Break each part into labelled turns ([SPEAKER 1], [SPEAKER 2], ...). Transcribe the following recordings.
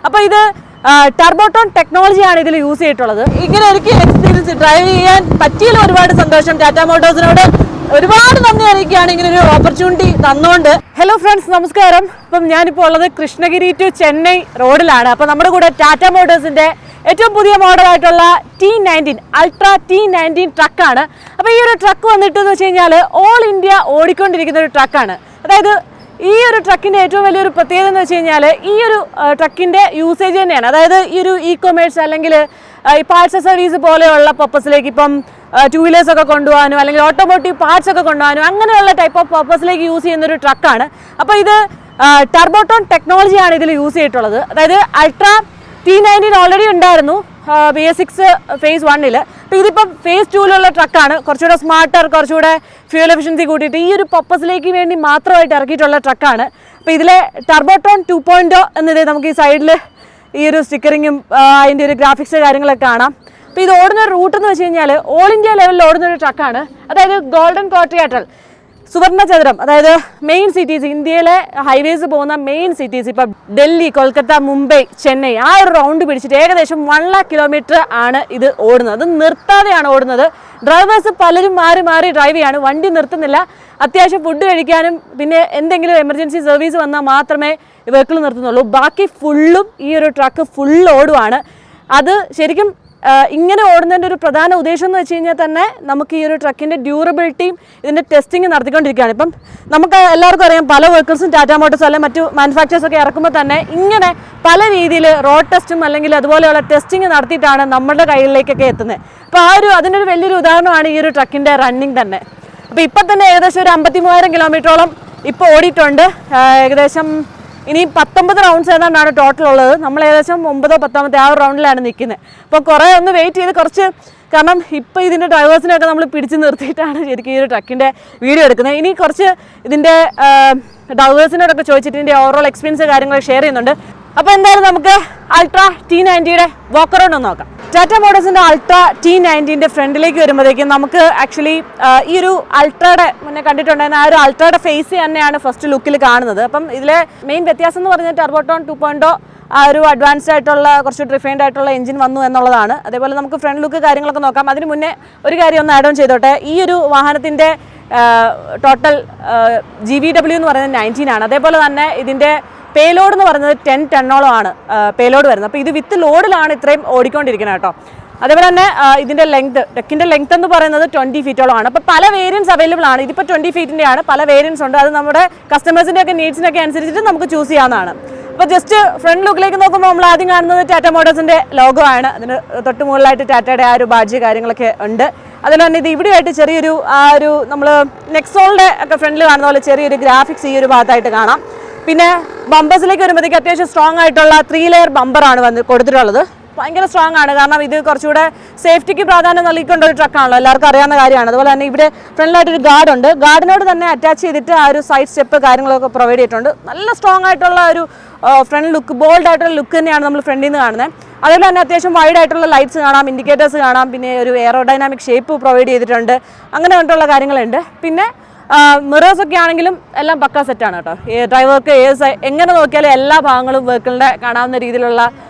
[SPEAKER 1] അപ്പോൾ ഇത് ടർബോട്ടോൺ ടെക്നോളജിയാണ് ഇതിൽ യൂസ് ചെയ്തിട്ടുള്ളത്. ഇങ്ങനെ എനിക്ക് എക്സ്പീരിയൻസ് ഡ്രൈവ് ചെയ്യാൻ പറ്റിയതിൽ ഒരുപാട് സന്തോഷം. ടാറ്റാ മോട്ടോഴ്സിനോട് ഒരുപാട് നന്ദി അറിയിക്കുകയാണ് ഇങ്ങനെ ഒരു ഓപ്പർച്യൂണിറ്റി തന്നുകൊണ്ട്. ഹലോ ഫ്രണ്ട്സ്, നമസ്കാരം. അപ്പം ഞാനിപ്പോൾ ഉള്ളത് കൃഷ്ണഗിരി ടു ചെന്നൈ റോഡിലാണ്. അപ്പോൾ നമ്മുടെ കൂടെ ടാറ്റാ മോട്ടോഴ്സിൻ്റെ ഏറ്റവും പുതിയ മോഡലായിട്ടുള്ള T19 അൾട്രാ T19 ട്രക്കാണ്. അപ്പോൾ ഈ ഒരു ട്രക്ക് വന്നിട്ടെന്ന് വെച്ച് കഴിഞ്ഞാൽ ഓൾ ഇന്ത്യ ഓടിക്കൊണ്ടിരിക്കുന്ന ഒരു ട്രക്കാണ്. അതായത് ഈ ഒരു ട്രക്കിൻ്റെ ഏറ്റവും വലിയൊരു പ്രത്യേകത എന്ന് വെച്ച് കഴിഞ്ഞാൽ ഈ ഒരു ട്രക്കിൻ്റെ യൂസേജ് തന്നെയാണ്. അതായത് ഈ ഒരു ഇ-കൊമേഴ്സ് അല്ലെങ്കിൽ ഈ പാർട്സ് സർവീസ് പോലെയുള്ള പർപ്പസിലേക്ക് ഇപ്പം ടു വീലേഴ്സ് ഒക്കെ കൊണ്ടുപോകാനോ അല്ലെങ്കിൽ ഓട്ടോമോട്ടീവ് പാർട്സ് ഒക്കെ കൊണ്ടുപോകാനോ അങ്ങനെയുള്ള ടൈപ്പ് ഓഫ് പർപ്പസിലേക്ക് യൂസ് ചെയ്യുന്ന ഒരു ട്രക്കാണ്. അപ്പോൾ ഇത് ടർബോട്ടോൺ ടെക്നോളജിയാണ് ഇതിൽ യൂസ് ചെയ്തിട്ടുള്ളത്. അതായത് അൾട്രാ T19 ഓൾറെഡി ഉണ്ടായിരുന്നു BS6 phase 1. അപ്പോൾ ഇതിപ്പം phase 2 ട്രക്കാണ്. കുറച്ചുകൂടെ സ്മാർട്ടർ, കുറച്ചുകൂടെ ഫ്യൂൽ എഫിഷ്യൻസി കൂട്ടിയിട്ട് ഈ ഒരു പർപ്പസിലേക്ക് വേണ്ടി മാത്രമായിട്ട് ഇറക്കിയിട്ടുള്ള ട്രക്കാണ്. അപ്പോൾ ഇതിലെ ടർബോട്ടോൺ 2.0 എന്നത് നമുക്ക് ഈ സൈഡിൽ ഈ ഒരു സ്റ്റിക്കറിങ്ങും അതിൻ്റെ ഒരു ഗ്രാഫിക്സ് കാര്യങ്ങളൊക്കെ കാണാം. അപ്പോൾ ഇത് ഓടുന്ന റൂട്ട് എന്ന് വെച്ച് കഴിഞ്ഞാൽ ഓൾ ഇന്ത്യ ലെവലിൽ ഓടുന്ന ഒരു ട്രക്കാണ്. അതായത് ഗോൾഡൻ ക്വാഡ്രിലാറ്ററൽ സുവർണചതുരം, അതായത് മെയിൻ സിറ്റീസ്, ഇന്ത്യയിലെ ഹൈവേസ് പോകുന്ന മെയിൻ സിറ്റീസ്, ഇപ്പം ഡൽഹി, കൊൽക്കത്ത, മുംബൈ, ചെന്നൈ, ആ ഒരു റൗണ്ട് പിടിച്ചിട്ട് ഏകദേശം 1 lakh kilometer ആണ് ഇത് ഓടുന്നത്. അത് നിർത്താതെയാണ് ഓടുന്നത്. ഡ്രൈവേഴ്സ് പലരും മാറി മാറി ഡ്രൈവ് ചെയ്യാണ്, വണ്ടി നിർത്തുന്നില്ല. അത്യാവശ്യം ഫുഡ് കഴിക്കാനും പിന്നെ എന്തെങ്കിലും എമർജൻസി സർവീസ് വന്നാൽ മാത്രമേ വെഹിക്കിൾ നിർത്തുന്നുള്ളൂ. ബാക്കി ഫുള്ളും ഈ ഒരു ട്രക്ക് ഫുൾ ഓടുവാണ്. അത് ശരിക്കും ഇങ്ങനെ ഓടുന്നതിൻ്റെ ഒരു പ്രധാന ഉദ്ദേശം എന്ന് വെച്ച് കഴിഞ്ഞാൽ തന്നെ നമുക്ക് ഈ ഒരു ട്രക്കിൻ്റെ ഡ്യൂറബിലിറ്റിയും ഇതിൻ്റെ ടെസ്റ്റിംഗ് നടത്തിക്കൊണ്ടിരിക്കുകയാണ്. ഇപ്പം നമുക്ക് എല്ലാവർക്കും അറിയാം, പല വെഹിക്കിൾസും ടാറ്റാ മോട്ടോഴ്സ് അല്ലെങ്കിൽ മറ്റു മാനുഫാക്ചേഴ്സൊക്കെ ഇറക്കുമ്പോൾ തന്നെ ഇങ്ങനെ പല രീതിയിൽ റോഡ് ടെസ്റ്റും അല്ലെങ്കിൽ അതുപോലെയുള്ള ടെസ്റ്റിംഗ് നടത്തിയിട്ടാണ് നമ്മുടെ കയ്യിലേക്കൊക്കെ എത്തുന്നത്. അപ്പോൾ അതിൻ്റെ ഒരു വലിയൊരു ഉദാഹരണമാണ് ഈ ഒരു ട്രക്കിൻ്റെ റണ്ണിങ് തന്നെ. അപ്പോൾ ഇപ്പം തന്നെ ഏകദേശം ഒരു 53,000 കിലോമീറ്ററോളം ഇപ്പോൾ ഓടിയിട്ടുണ്ട്. ഏകദേശം ഇനി 19 റൗണ്ട്സ് ഏതാണ്ടാണ് ടോട്ടൽ ഉള്ളത്. നമ്മൾ ഏകദേശം 9-10 ആ ഒരു റൗണ്ടിലാണ് നിൽക്കുന്നത്. അപ്പോൾ കുറേ ഒന്ന് വെയിറ്റ് ചെയ്ത് കുറച്ച്, കാരണം ഇപ്പോൾ ഇതിൻ്റെ ഡ്രൈവേഴ്സിനെയൊക്കെ നമ്മൾ പിടിച്ച് നിർത്തിയിട്ടാണ് ശരിക്കും ഈ ഒരു ട്രക്കിൻ്റെ വീഡിയോ എടുക്കുന്നത്. ഇനി കുറച്ച് ഇതിൻ്റെ ഡ്രൈവേഴ്സിനോടൊക്കെ ചോദിച്ചിട്ട് ഇതിൻ്റെ ഓവറോൾ എക്സ്പീരിയൻസ് കാര്യങ്ങളൊക്കെ ഷെയർ ചെയ്യുന്നുണ്ട്. അപ്പോൾ എന്തായാലും നമുക്ക് അൾട്രാ T19 വാക്ക് അറൗണ്ട് ഒന്ന് നോക്കാം. ടാറ്റാ മോട്ടോഴ്സിൻ്റെ അൾട്രാ T19 ഫ്രണ്ടിലേക്ക് വരുമ്പോഴേക്കും നമുക്ക് ആക്ച്വലി ഈ ഒരു അൾട്രയുടെ മുന്നേ കണ്ടിട്ടുണ്ടായിരുന്ന ആ ഒരു അൾട്രയുടെ ഫേസ് തന്നെയാണ് ഫസ്റ്റ് ലുക്കിൽ കാണുന്നത്. അപ്പം ഇതിലെ മെയിൻ വ്യത്യാസം എന്ന് പറഞ്ഞാൽ ടർബോട്ടോൺ 2.0 ആ ഒരു അഡ്വാൻസ്ഡ് ആയിട്ടുള്ള കുറച്ച് റിഫൈൻഡ് ആയിട്ടുള്ള എഞ്ചിൻ വന്നു എന്നുള്ളതാണ്. അതേപോലെ നമുക്ക് ഫ്രണ്ട് ലുക്ക് കാര്യങ്ങളൊക്കെ നോക്കാം. അതിന് മുന്നേ ഒരു കാര്യം ഒന്ന് ആഡ് ഓൺ ചെയ്തോട്ടെ. ഈ ഒരു വാഹനത്തിൻ്റെ ടോട്ടൽ GVW എന്ന് പറയുന്നത് 19 ആണ്. അതേപോലെ തന്നെ ഇതിൻ്റെ പേലോഡ് എന്ന് പറയുന്നത് 10 ടണ്ണോളമാണ് പേലോഡ് വരുന്നത്. അപ്പോൾ ഇത് വിത്ത് ലോഡിലാണ് ഇത്രയും ഓടിക്കൊണ്ടിരിക്കുന്നത് കേട്ടോ. അതേപോലെ തന്നെ ഇതിൻ്റെ ഡെക്കിൻ്റെ ലെങ്ത് എന്ന് പറയുന്നത് 20 ഫീറ്റോളമാണ്. അപ്പോൾ പല വേരിയൻസ് അവൈലബിൾ ആണ്. ഇതിപ്പോൾ 20 ഫീറ്റിൻ്റെ ആണ്, പല വേരിയൻസ് ഉണ്ട്. അത് നമ്മുടെ കസ്റ്റമേഴ്സിൻ്റെ ഒക്കെ നീഡ്സിനൊക്കെ അനുസരിച്ചിട്ട് നമുക്ക് ചൂസ് ചെയ്യാവുന്നതാണ്. അപ്പോൾ ജസ്റ്റ് ഫ്രണ്ട് ലുക്കിലേക്ക് നോക്കുമ്പോൾ നമ്മൾ ആദ്യം കാണുന്നത് ടാറ്റാ മോട്ടോഴ്സിൻ്റെ ലോഗോ ആണ്. അതിന് തൊട്ട് മുകളിലായിട്ട് ടാറ്റയുടെ ആ ഒരു ബാഡ്ജ് കാര്യങ്ങളൊക്കെ ഉണ്ട്. അതുപോലെ തന്നെ ഇത് ഇവിടെയായിട്ട് ചെറിയൊരു നമ്മൾ നെക്സോളിൻ്റെ ഒക്കെ ഫ്രണ്ടിൽ കാണുന്ന പോലെ ചെറിയൊരു ഗ്രാഫിക്സ് ഈ ഒരു ഭാഗത്തായിട്ട് കാണാം. പിന്നെ ബമ്പേഴ്സിലേക്ക് വരുമ്പോഴത്തേക്ക് അത്യാവശ്യം സ്ട്രോങ് ആയിട്ടുള്ള 3 ലെയർ ബമ്പറാണ് കൊടുത്തിട്ടുള്ളത്. ഭയങ്കര സ്ട്രോങ് ആണ്, കാരണം ഇത് കുറച്ചുകൂടെ സേഫ്റ്റിക്ക് പ്രാധാന്യം നൽകിക്കൊണ്ട ഒരു ട്രക്കാണല്ലോ, എല്ലാവർക്കും അറിയാവുന്ന കാര്യമാണ്. അതുപോലെ തന്നെ ഇവിടെ ഫ്രണ്ടിലായിട്ടൊരു ഗാർഡുണ്ട്. ഗാർഡിനോട് തന്നെ അറ്റാച്ച് ചെയ്തിട്ട് ആ ഒരു സൈഡ് സ്റ്റെപ്പ് കാര്യങ്ങളൊക്കെ പ്രൊവൈഡ് ചെയ്തിട്ടുണ്ട്. നല്ല സ്ട്രോങ് ആയിട്ടുള്ള ഒരു ഫ്രണ്ട് ലുക്ക്, ബോൾഡ് ആയിട്ടുള്ള ലുക്ക് തന്നെയാണ് നമ്മൾ ഫ്രണ്ടിൽ നിന്ന് കാണുന്നത്. അതുപോലെ തന്നെ അത്യാവശ്യം വൈഡ് ആയിട്ടുള്ള ലൈറ്റ്സ് കാണാം, ഇൻഡിക്കേറ്റേഴ്സ് കാണാം, പിന്നെ ഒരു എയറോഡൈനാമിക് ഷേപ്പ് പ്രൊവൈഡ് ചെയ്തിട്ടുണ്ട്. അങ്ങനെ കണ്ടുള്ള കാര്യങ്ങളുണ്ട്. പിന്നെ മിറേഴ്സൊക്കെ ആണെങ്കിലും എല്ലാം പക്ക സെറ്റാണ് കേട്ടോ. ഡ്രൈവർക്ക് എങ്ങനെ നോക്കിയാലും എല്ലാ ഭാഗങ്ങളും വെഹിക്കിളിൻ്റെ കാണാവുന്ന രീതിയിലുള്ള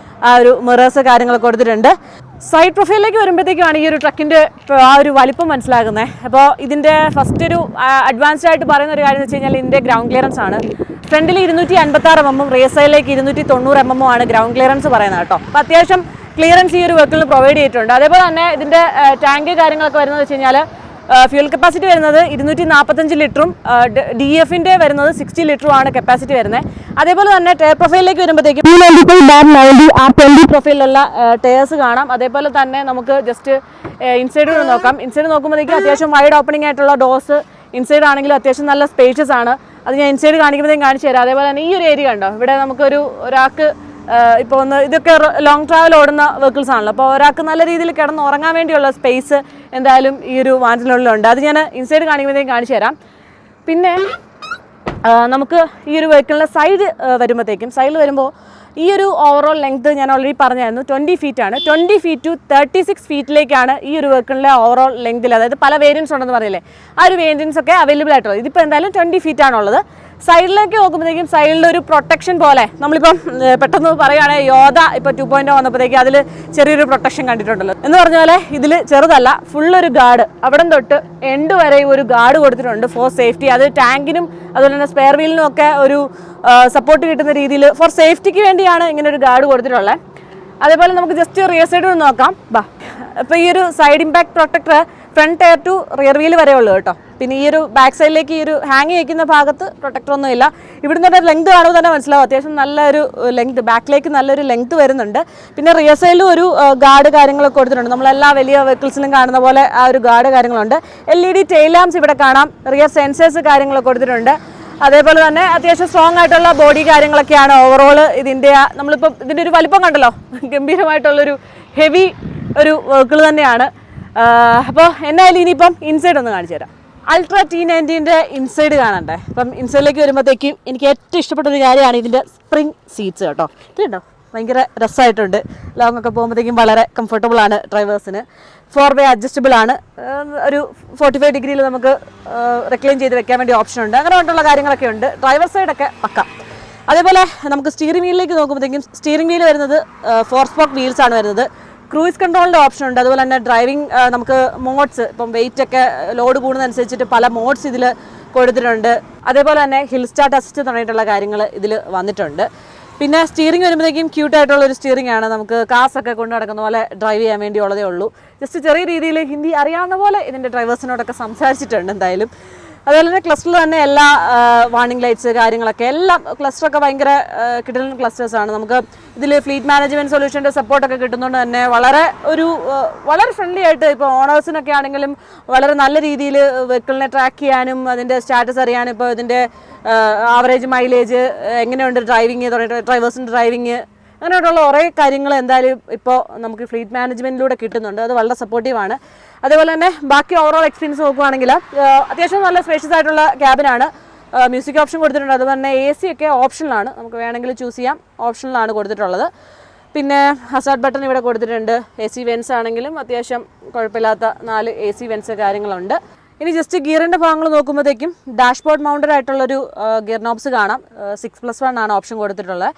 [SPEAKER 1] ആ ഒരു മിറേഴ്സ് കാര്യങ്ങളൊക്കെ കൊടുത്തിട്ടുണ്ട്. സൈഡ് പ്രൊഫൈലിലേക്ക് വരുമ്പോഴത്തേക്കാണ് ഈ ഒരു ട്രക്കിൻ്റെ ആ ഒരു വലിപ്പം മനസ്സിലാക്കുന്നത്. അപ്പോൾ ഇതിൻ്റെ ഫസ്റ്റ് ഒരു അഡ്വാൻസ്ഡ് ആയിട്ട് പറയുന്ന ഒരു കാര്യം എന്ന് വെച്ച് കഴിഞ്ഞാൽ ഇതിൻ്റെ ഗ്രൗണ്ട് ക്ലിയറൻസ് ആണ്. ഫ്രണ്ടിൽ 256 mm, റേസ് സൈഡിലേക്ക് 290 mm ആണ് ഗ്രൗണ്ട് ക്ലിയറൻസ് പറയുന്നത് കേട്ടോ. അപ്പോൾ അത്യാവശ്യം ക്ലിയറൻസ് ഈ ഒരു വെഹിക്കിളിന് പ്രൊവൈഡ് ചെയ്തിട്ടുണ്ട്. അതേപോലെ തന്നെ ഇതിൻ്റെ ടാങ്ക് കാര്യങ്ങളൊക്കെ വരുന്നത് വെച്ച് കഴിഞ്ഞാൽ ഫ്യൂൽ കപ്പാസിറ്റി വരുന്നത് 245 ലിറ്ററും DFൻ്റെ വരുന്നത് 60 ലിറ്ററുമാണ് കപ്പാസിറ്റി വരുന്നത്. അതേപോലെ തന്നെ ടയർ പ്രൊഫൈലിലേക്ക് വരുമ്പോഴത്തേക്കും 295/90 R20 പ്രൊഫൈലിലുള്ള ടയേഴ്സ് കാണാം. അതേപോലെ തന്നെ നമുക്ക് ജസ്റ്റ് ഇൻസൈഡ് നോക്കാം. ഇൻസൈഡ് നോക്കുമ്പോഴത്തേക്കും അത്യാവശ്യം വൈഡ് ഓപ്പണിംഗ് ആയിട്ടുള്ള ഡോസ് ഇൻസൈഡ് ആണെങ്കിലും അത്യാവശ്യം നല്ല സ്പേഷ്യസ് ആണ്. അത് ഞാൻ ഇൻസൈഡ് കാണിക്കുമ്പോഴത്തേക്കും കാണിച്ചു തരാം. അതേപോലെ തന്നെ ഈ ഒരു ഏരിയ കണ്ടോ, ഇവിടെ നമുക്കൊരു ഒരാൾക്ക് ഇപ്പോൾ ഇതൊക്കെ ലോങ് ട്രാവൽ ഓടുന്ന വെഹിക്കിൾസ് ആണല്ലോ. അപ്പോൾ ഒരാൾക്ക് നല്ല രീതിയിൽ കിടന്ന് ഉറങ്ങാൻ വേണ്ടിയുള്ള സ്പേസ് എന്തായാലും ഈ ഒരു വാഹനത്തിനുള്ളിലുണ്ട്. അത് ഞാൻ ഇൻസൈഡ് കാണിക്കുമ്പോഴത്തേക്കും കാണിച്ചു തരാം. പിന്നെ നമുക്ക് ഈ ഒരു വെഹിക്കിളിൻ്റെ സൈഡ് വരുമ്പോൾ ഈ ഒരു ഓവറോൾ ലെങ്ത് ഞാൻ ഓൾറെഡി പറഞ്ഞായിരുന്നു 20 ഫീറ്റാണ്. 20 ഫീറ്റ് ടു 36 ഫീറ്റിലേക്കാണ് ഈ ഒരു വെഹിക്കിളിൻ്റെ ഓവറോൾ ലെങ്തിൽ, അതായത് പല വേരിയൻസ് ഉണ്ടെന്ന് പറയില്ലേ, ആ ഒരു വേരിയൻസ് ഒക്കെ അവൈലബിൾ ആയിട്ടുള്ളത്. ഇതിപ്പോൾ എന്തായാലും 20 ഫീറ്റാണുള്ളത്. സൈഡിലേക്ക് നോക്കുമ്പോഴത്തേക്കും സൈഡിൽ ഒരു പ്രൊട്ടക്ഷൻ പോലെ നമ്മളിപ്പം പെട്ടെന്ന് പറയുകയാണെങ്കിൽ യോധ ഇപ്പോൾ 2.0 വന്നപ്പോഴത്തേക്ക് അതിൽ ചെറിയൊരു പ്രൊട്ടക്ഷൻ കണ്ടിട്ടുണ്ടല്ലോ എന്ന് പറഞ്ഞ പോലെ ഇതിൽ ചെറുതല്ല, ഫുള്ളൊരു ഗാർഡ്, അവിടെ തൊട്ട് എൻഡ് വരെ ഒരു ഗാർഡ് കൊടുത്തിട്ടുണ്ട് ഫോർ സേഫ്റ്റി. അത് ടാങ്കിനും അതുപോലെ തന്നെ സ്പെയർ വീലിനും ഒക്കെ ഒരു സപ്പോർട്ട് കിട്ടുന്ന രീതിയിൽ ഫോർ സേഫ്റ്റിക്ക് വേണ്ടിയാണ് ഇങ്ങനെ ഒരു ഗാർഡ് കൊടുത്തിട്ടുള്ളത്. അതേപോലെ നമുക്ക് ജസ്റ്റ് റിയർ സൈഡ് ഒന്ന് നോക്കാം. അപ്പോൾ ഈ ഒരു side impact protector front tyre to rear wheel വരെ ഉള്ളൂ കേട്ടോ. പിന്നെ ഈ ഒരു ബാക്ക് സൈഡിലേക്ക് ഈ ഒരു ഹാങ് വയ്ക്കുന്ന ഭാഗത്ത് പ്രൊട്ടക്ടർ ഒന്നും ഇല്ല. ഇവിടുന്ന് തന്നെ ലെങ്ത് കാണുമ്പോൾ തന്നെ മനസ്സിലാവും, അത്യാവശ്യം നല്ലൊരു ലെങ്ത്, ബാക്കിലേക്ക് നല്ലൊരു ലെങ്ത് വരുന്നുണ്ട്. പിന്നെ റിയർ സൈഡിലും ഒരു ഗാർഡ് കാര്യങ്ങളൊക്കെ കൊടുത്തിട്ടുണ്ട്. നമ്മളെല്ലാ വലിയ വെഹിക്കിൾസിലും കാണുന്ന പോലെ ആ ഒരു ഗാർഡ് കാര്യങ്ങളുണ്ട്. LED ടെയിൽ ലാംപ്സ് ഇവിടെ കാണാം, റിയർ സെൻസേഴ്സ് കാര്യങ്ങളൊക്കെ കൊടുത്തിട്ടുണ്ട്. അതേപോലെ തന്നെ അത്യാവശ്യം സ്ട്രോങ് ആയിട്ടുള്ള ബോഡി കാര്യങ്ങളൊക്കെയാണ് ഓവറോൾ ഇതിൻ്റെ. നമ്മളിപ്പോൾ ഇതിൻ്റെ ഒരു വലിപ്പം കണ്ടല്ലോ, ഗംഭീരമായിട്ടുള്ളൊരു ഹെവി ഒരു വെഹിക്കിൾ തന്നെയാണ്. അപ്പോൾ എന്നായാലും ഇനിയിപ്പം ഇൻസൈഡ് ഒന്ന് കാണിച്ചു തരാം. അൾട്രാ T90ൻ്റെ ഇൻസൈഡ് കാണണ്ടേ. അപ്പം ഇൻസൈഡിലേക്ക് വരുമ്പോഴത്തേക്കും എനിക്ക് ഏറ്റവും ഇഷ്ടപ്പെട്ടൊരു കാര്യമാണ് ഇതിൻ്റെ സ്പ്രിംഗ് സീറ്റ്സ് കേട്ടോ. ഇത് കേട്ടോ ഭയങ്കര രസമായിട്ടുണ്ട്. ലോങ് ഒക്കെ പോകുമ്പോഴത്തേക്കും വളരെ കംഫർട്ടബിൾ ആണ് ഡ്രൈവേഴ്സിന്. 4-way അഡ്ജസ്റ്റബിൾ ആണ്. ഒരു 45 ഡിഗ്രിയിൽ നമുക്ക് റിക്ലൈൻ ചെയ്ത് വെക്കാൻ വേണ്ടി ഓപ്ഷൻ ഉണ്ട്. അങ്ങനെ കൊണ്ടുള്ള കാര്യങ്ങളൊക്കെ ഉണ്ട്. ഡ്രൈവർ സൈഡൊക്കെ പക്ക. അതേപോലെ നമുക്ക് സ്റ്റിയറിംഗ് വീലിലേക്ക് നോക്കുമ്പോഴത്തേക്കും സ്റ്റിയറിംഗ് വീൽ വരുന്നത് 4 സ്പോക്ക് വീൽസ് ആണ് വരുന്നത്. ക്രൂയിസ് കൺട്രോളിൻ്റെ ഓപ്ഷൻ ഉണ്ട്. അതുപോലെ തന്നെ ഡ്രൈവിംഗ് നമുക്ക് മോഡ്സ്, ഇപ്പം വെയിറ്റ് ഒക്കെ ലോഡ് കൂടുന്നതനുസരിച്ചിട്ട് പല മോഡ്സ് ഇതിൽ കൊടുത്തിട്ടുണ്ട്. അതേപോലെ തന്നെ ഹിൽ സ്റ്റാർട്ട് അസിസ്റ്റ് തുടങ്ങിയിട്ടുള്ള കാര്യങ്ങൾ ഇതിൽ വന്നിട്ടുണ്ട്. പിന്നെ സ്റ്റിയറിംഗ് വരുമ്പോഴത്തേക്കും ക്യൂട്ടായിട്ടുള്ള ഒരു സ്റ്റിയറിംഗ് ആണ്. നമുക്ക് കാസൊക്കെ കൊണ്ട് നടക്കുന്ന പോലെ ഡ്രൈവ് ചെയ്യാൻ വേണ്ടിയുള്ളതേ ഉള്ളൂ. ജസ്റ്റ് ചെറിയ രീതിയിൽ ഹിന്ദി അറിയാവുന്ന പോലെ ഇതിൻ്റെ ഡ്രൈവേഴ്സിനോടൊക്കെ സംസാരിച്ചിട്ടുണ്ട് എന്തായാലും. അതുപോലെ തന്നെ ക്ലസ്റ്ററിൽ തന്നെ എല്ലാ വാർണിംഗ് ലൈറ്റ്സ് കാര്യങ്ങളൊക്കെ എല്ലാം ക്ലസ്റ്ററൊക്കെ ഭയങ്കര കിടലൻ ക്ലസ്റ്റേഴ്സാണ്. നമുക്ക് ഇതിൽ ഫ്ലീറ്റ് മാനേജ്മെൻറ്റ് സൊല്യൂഷൻ്റെ സപ്പോർട്ടൊക്കെ കിട്ടുന്നതുകൊണ്ട് തന്നെ വളരെ ഫ്രണ്ട്ലി ആയിട്ട് ഇപ്പോൾ ഓണേഴ്സിനൊക്കെ ആണെങ്കിലും വളരെ നല്ല രീതിയിൽ വെഹിക്കിളിനെ ട്രാക്ക് ചെയ്യാനും അതിൻ്റെ സ്റ്റാറ്റസ് അറിയാനും ഇപ്പോൾ ഇതിൻ്റെ ആവറേജ് മൈലേജ് എങ്ങനെയുണ്ട് ഡ്രൈവിങ് തുടങ്ങിയിട്ട് ഡ്രൈവേഴ്സിൻ്റെ ഡ്രൈവിങ് അങ്ങനെയുള്ള കുറേ കാര്യങ്ങൾ എന്തായാലും ഇപ്പോൾ നമുക്ക് ഫ്ലീറ്റ് മാനേജ്മെൻറ്റിലൂടെ കിട്ടുന്നുണ്ട്. അത് വളരെ സപ്പോർട്ടീവാണ്. അതേപോലെ തന്നെ ബാക്കി ഓവറോൾ എക്സ്പീരിയൻസ് നോക്കുകയാണെങ്കിൽ അത്യാവശ്യം നല്ല സ്പേഷ്യസ് ആയിട്ടുള്ള ക്യാബിനാണ്. മ്യൂസിക് ഓപ്ഷൻ കൊടുത്തിട്ടുണ്ട്. അതുപോലെ തന്നെ AC ഒക്കെ ഓപ്ഷനിലാണ്, നമുക്ക് വേണമെങ്കിൽ ചൂസ് ചെയ്യാം, ഓപ്ഷനിലാണ് കൊടുത്തിട്ടുള്ളത്. പിന്നെ ഹസാർഡ് ബട്ടൺ ഇവിടെ കൊടുത്തിട്ടുണ്ട്. AC വെൻസ് ആണെങ്കിലും അത്യാവശ്യം കുഴപ്പമില്ലാത്ത 4 AC വെൻസ് കാര്യങ്ങളുണ്ട്. ഇനി ജസ്റ്റ് ഗിയറിൻ്റെ ഭാഗങ്ങൾ നോക്കുമ്പോഴത്തേക്കും ഡാഷ്ബോർഡ് മൗണ്ടഡ് ആയിട്ടുള്ളൊരു ഗിയർ നോബ്സ് കാണാം. 6+1 ആണ് ഓപ്ഷൻ കൊടുത്തിട്ടുള്ളത്.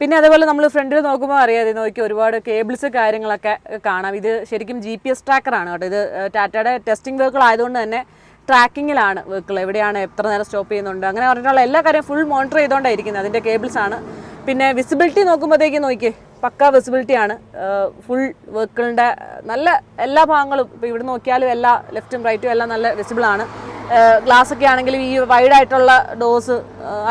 [SPEAKER 1] പിന്നെ അതേപോലെ നമ്മൾ ഫ്രണ്ടിൽ നോക്കുമ്പോൾ അറിയാതെ നോക്കി ഒരുപാട് കേബിൾസ് കാര്യങ്ങളൊക്കെ കാണാം. ഇത് ശരിക്കും GPS ട്രാക്കറാണ് കേട്ടോ. ഇത് ടാറ്റയുടെ ടെസ്റ്റിംഗ് വെഹിക്കിൾ ആയതുകൊണ്ട് തന്നെ ട്രാക്കിങ്ങിലാണ് വെഹിക്കിൾ, എവിടെയാണ് എത്ര നേരം സ്റ്റോപ്പ് ചെയ്യുന്നുണ്ട് അങ്ങനെ പറഞ്ഞിട്ടുള്ള എല്ലാ കാര്യം ഫുൾ മോണിറ്റർ ചെയ്തുകൊണ്ടായിരിക്കുന്നത്. അതിൻ്റെ കേബിൾസാണ്. പിന്നെ വിസിബിലിറ്റി നോക്കുമ്പോഴത്തേക്കും നോക്കിയേ പക്ക വിസിബിലിറ്റിയാണ്. ഫുൾ വെഹിക്കിളിൻ്റെ നല്ല എല്ലാ ഭാഗങ്ങളും ഇപ്പോൾ ഇവിടെ നോക്കിയാലും എല്ലാ ലെഫ്റ്റും റൈറ്റും എല്ലാം നല്ല വിസിബിളാണ്. ഗ്ലാസ്സൊക്കെ ആണെങ്കിലും ഈ വൈഡായിട്ടുള്ള ഡോസ്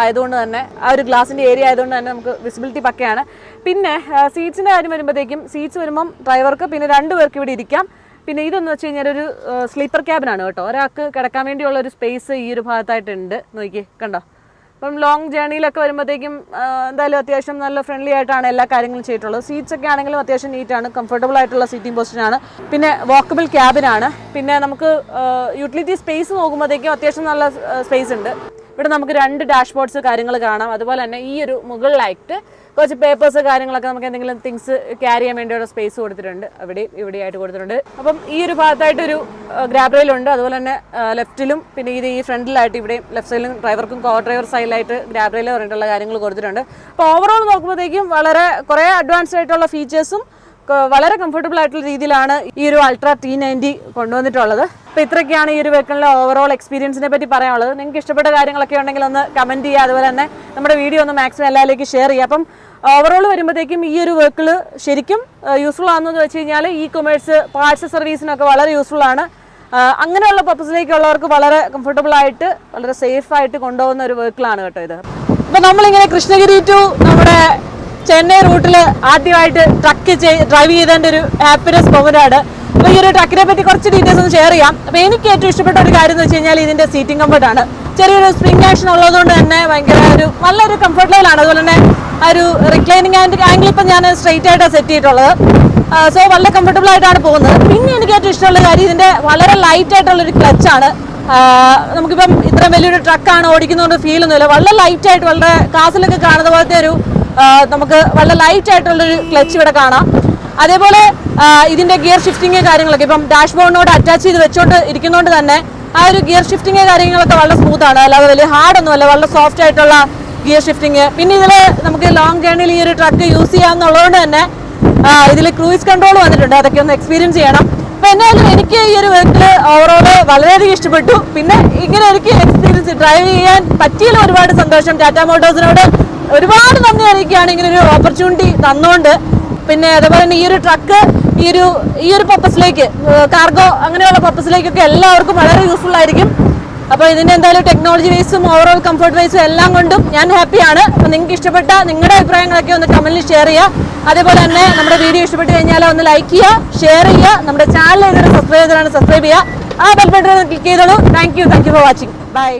[SPEAKER 1] ആയതുകൊണ്ട് തന്നെ ആ ഒരു ഗ്ലാസിൻ്റെ ഏരിയ ആയതുകൊണ്ട് തന്നെ നമുക്ക് വിസിബിലിറ്റി പക്കയാണ്. പിന്നെ സീറ്റ്സിൻ്റെ കാര്യം വരുമ്പോഴത്തേക്കും സീറ്റ്സ് വരുമ്പം ഡ്രൈവർക്ക് പിന്നെ 2 പേർക്ക് ഇവിടെ ഇരിക്കാം. പിന്നെ ഇതെന്ന് വെച്ച് കഴിഞ്ഞാൽ ഒരു സ്ലീപ്പർ ക്യാബിനാണ് കേട്ടോ. ഒരാൾക്ക് കിടക്കാൻ വേണ്ടിയുള്ള ഒരു സ്പേസ് ഈ ഒരു ഭാഗത്തായിട്ടുണ്ട്. നോക്കി കണ്ടോ. അപ്പം ലോങ് ജേർണിയിലൊക്കെ വരുമ്പോഴത്തേക്കും എന്തായാലും അത്യാവശ്യം നല്ല ഫ്രണ്ട്ലി ആയിട്ടാണ് എല്ലാ കാര്യങ്ങളും ചെയ്തിട്ടുള്ളത്. സീറ്റ്സ് ഒക്കെ ആണെങ്കിലും അത്യാവശ്യം നീറ്റാണ്, കംഫർട്ടബിൾ ആയിട്ടുള്ള സീറ്റിംഗ് പൊസിഷനാണ്. പിന്നെ വാക്കബിൾ ക്യാബിനാണ്. പിന്നെ നമുക്ക് യൂട്ടിലിറ്റി സ്പേസ് നോക്കുമ്പോഴത്തേക്കും അത്യാവശ്യം നല്ല സ്പേസ് ഉണ്ട്. ഇവിടെ നമുക്ക് 2 ഡാഷ്ബോർഡ്സ് കാര്യങ്ങൾ കാണാം. അതുപോലെ തന്നെ ഈ ഒരു മുകളിലായിട്ട് കുറച്ച് പേപ്പേഴ്സ് കാര്യങ്ങളൊക്കെ നമുക്ക് എന്തെങ്കിലും തിങ്സ് ക്യാരി ചെയ്യാൻ വേണ്ടിയുള്ള സ്പേസ് കൊടുത്തിട്ടുണ്ട്. ഇവിടെയായിട്ട് കൊടുത്തിട്ടുണ്ട്. അപ്പം ഈ ഒരു ഭാഗത്തായിട്ടൊരു ഗ്രാബ് റെയിലുണ്ട്. അതുപോലെ തന്നെ ലെഫ്റ്റിലും പിന്നെ ഈ ഫ്രണ്ടിലായിട്ട് ഇവിടെയും ലെഫ്റ്റ് സൈഡിലും ഡ്രൈവർക്കും കോ ഡ്രൈവർ സൈഡിലായിട്ട് ഗ്രാബ് റെയിൽ പറഞ്ഞിട്ടുള്ള കാര്യങ്ങൾ കൊടുത്തിട്ടുണ്ട്. അപ്പോൾ ഓവറോൾ നോക്കുമ്പോഴത്തേക്കും കുറേ അഡ്വാൻസ്ഡ് ആയിട്ടുള്ള ഫീച്ചേഴ്സും വളരെ കംഫർട്ടബിൾ ആയിട്ടുള്ള രീതിയിലാണ് ഈ ഒരു അൾട്രാ T90 കൊണ്ടുവന്നിട്ടുള്ളത്. അപ്പോൾ ഇത്രയൊക്കെയാണ് ഈ ഒരു വെഹിക്കിളിലെ ഓവറോൾ എക്സ്പീരിയൻസിനെ പറ്റി പറയാനുള്ളത്. നിങ്ങൾക്ക് ഇഷ്ടപ്പെട്ട കാര്യങ്ങളൊക്കെ ഉണ്ടെങ്കിൽ ഒന്ന് കമൻറ്റ് ചെയ്യുക. അതുപോലെ തന്നെ നമ്മുടെ വീഡിയോ ഒന്ന് മാക്സിമം എല്ലാവരിലേക്ക് ഷെയർ ചെയ്യുക. അപ്പം ഓവറോൾ വരുമ്പോഴത്തേക്കും ഈ ഒരു വെഹിക്കിൾ ശരിക്കും യൂസ്ഫുൾ ആണെന്ന് വെച്ച് കഴിഞ്ഞാൽ കൊമേഴ്സ് പാർട്സ് സർവീസിനൊക്കെ വളരെ യൂസ്ഫുൾ ആണ്. അങ്ങനെയുള്ള പർപ്പസിലേക്കുള്ളവർക്ക് വളരെ കംഫർട്ടബിൾ ആയിട്ട് വളരെ സേഫ് ആയിട്ട് കൊണ്ടുപോകുന്ന ഒരു വെഹിക്കിളാണ് കേട്ടോ ഇത്. അപ്പോൾ നമ്മളിങ്ങനെ കൃഷ്ണഗിരി ടു നമ്മുടെ ചെന്നൈ റൂട്ടിൽ ആദ്യമായിട്ട് ട്രക്ക് ഡ്രൈവ് ചെയ്തതിൻ്റെ ഒരു ഹാപ്പിനെസ് മൊമെൻ്റാണ്. അപ്പോൾ ഈ ഒരു ട്രക്കിനെ പറ്റി കുറച്ച് ഡീറ്റെയിൽസ് ഒന്ന് ഷെയർ ചെയ്യാം. അപ്പോൾ എനിക്ക് ഏറ്റവും ഇഷ്ടപ്പെട്ട ഒരു കാര്യം എന്ന് വെച്ച് കഴിഞ്ഞാൽ ഇതിൻ്റെ സീറ്റിംഗ് കംഫർട്ടാണ്. ചെറിയൊരു സ്പ്രിംഗ് ആക്ഷൻ ഉള്ളതുകൊണ്ട് തന്നെ ഭയങ്കര നല്ലൊരു കംഫർട്ട് ലെവലാണ്. അതുപോലെ തന്നെ ആ ഒരു റിക്ലൈനിങ് ആംഗിൾ ഇപ്പം ഞാൻ സ്ട്രെയിറ്റ് ആയിട്ടാണ് സെറ്റ് ചെയ്തിട്ടുള്ളത്. സോ വളരെ കംഫർട്ടബിൾ ആയിട്ടാണ് പോകുന്നത്. പിന്നെ എനിക്ക് ഏറ്റവും ഇഷ്ടമുള്ള കാര്യം ഇതിൻ്റെ വളരെ ലൈറ്റ് ആയിട്ടുള്ളൊരു ക്ലച്ചാണ്. നമുക്കിപ്പം ഇത്രയും വലിയൊരു ട്രക്കാണ് ഓടിക്കുന്നതുകൊണ്ട് ഫീൽ ഒന്നുമില്ല. വളരെ ലൈറ്റായിട്ട് വളരെ കാസിലൊക്കെ കാണുന്ന പോലത്തെ ഒരു നമുക്ക് വളരെ ലൈറ്റ് ആയിട്ടുള്ളൊരു ക്ലച്ച് ഇവിടെ കാണാം. അതേപോലെ ഇതിൻ്റെ ഗിയർ ഷിഫ്റ്റിങ് കാര്യങ്ങളൊക്കെ ഇപ്പം ഡാഷ്ബോർഡിനോട് അറ്റാച്ച് ചെയ്ത് വെച്ചുകൊണ്ട് ഇരിക്കുന്നതുകൊണ്ട് തന്നെ ആ ഒരു ഗിയർ ഷിഫ്റ്റിങ് കാര്യങ്ങളൊക്കെ വളരെ സ്മൂത്ത് ആണ്, അല്ലാതെ വലിയ ഹാർഡൊന്നും അല്ല, വളരെ സോഫ്റ്റ് ആയിട്ടുള്ള ഗിയർ ഷിഫ്റ്റിങ്. പിന്നെ ഇതിൽ നമുക്ക് ലോങ് ജേർണിയിൽ ഈ ഒരു ട്രക്ക് യൂസ് ചെയ്യാമെന്നുള്ളതുകൊണ്ട് തന്നെ ഇതിൽ ക്രൂയിസ് കൺട്രോൾ വന്നിട്ടുണ്ട്, അതൊക്കെ ഒന്ന് എക്സ്പീരിയൻസ് ചെയ്യണം. അപ്പോൾ എന്തായാലും എനിക്ക് ഈ ഒരു വെഹിക്കിൾ ഓവറോൾ വളരെയധികം ഇഷ്ടപ്പെട്ടു. പിന്നെ ഇങ്ങനെ എനിക്ക് എക്സ്പീരിയൻസ് ഡ്രൈവ് ചെയ്യാൻ പറ്റിയതിൽ ഒരുപാട് സന്തോഷം. ടാറ്റാ മോട്ടോഴ്സിനോട് ഒരുപാട് നന്ദി അറിയിക്കുകയാണ് ഇങ്ങനെ ഒരു ഓപ്പർച്യൂണിറ്റി തന്നുകൊണ്ട്. പിന്നെ അതേപോലെ തന്നെ ഈ ഒരു ട്രക്ക് ഈ ഒരു പർപ്പസിലേക്ക്, കാർഗോ അങ്ങനെയുള്ള പർപ്പസിലേക്കൊക്കെ എല്ലാവർക്കും വളരെ യൂസ്ഫുൾ ആയിരിക്കും. അപ്പോൾ ഇതിൻ്റെ എന്തായാലും ടെക്നോളജി വൈസും ഓവറോൾ കംഫർട്ട് വൈസും എല്ലാം കൊണ്ടും ഞാൻ ഹാപ്പിയാണ്. അപ്പോൾ നിങ്ങൾക്ക് ഇഷ്ടപ്പെട്ട നിങ്ങളുടെ അഭിപ്രായങ്ങളൊക്കെ ഒന്ന് കമൻറ്റിൽ ഷെയർ ചെയ്യുക. അതേപോലെ തന്നെ നമ്മുടെ വീഡിയോ ഇഷ്ടപ്പെട്ട് കഴിഞ്ഞാൽ ഒന്ന് ലൈക്ക് ചെയ്യുക, ഷെയർ ചെയ്യുക. നമ്മുടെ ചാനൽ ഏതൊരു സബ്സ്ക്രൈബ് ചെയ്യുക, ആ ബെൽ ബട്ടൺ ക്ലിക്ക് ചെയ്തോളൂ. Thank you for watching. By.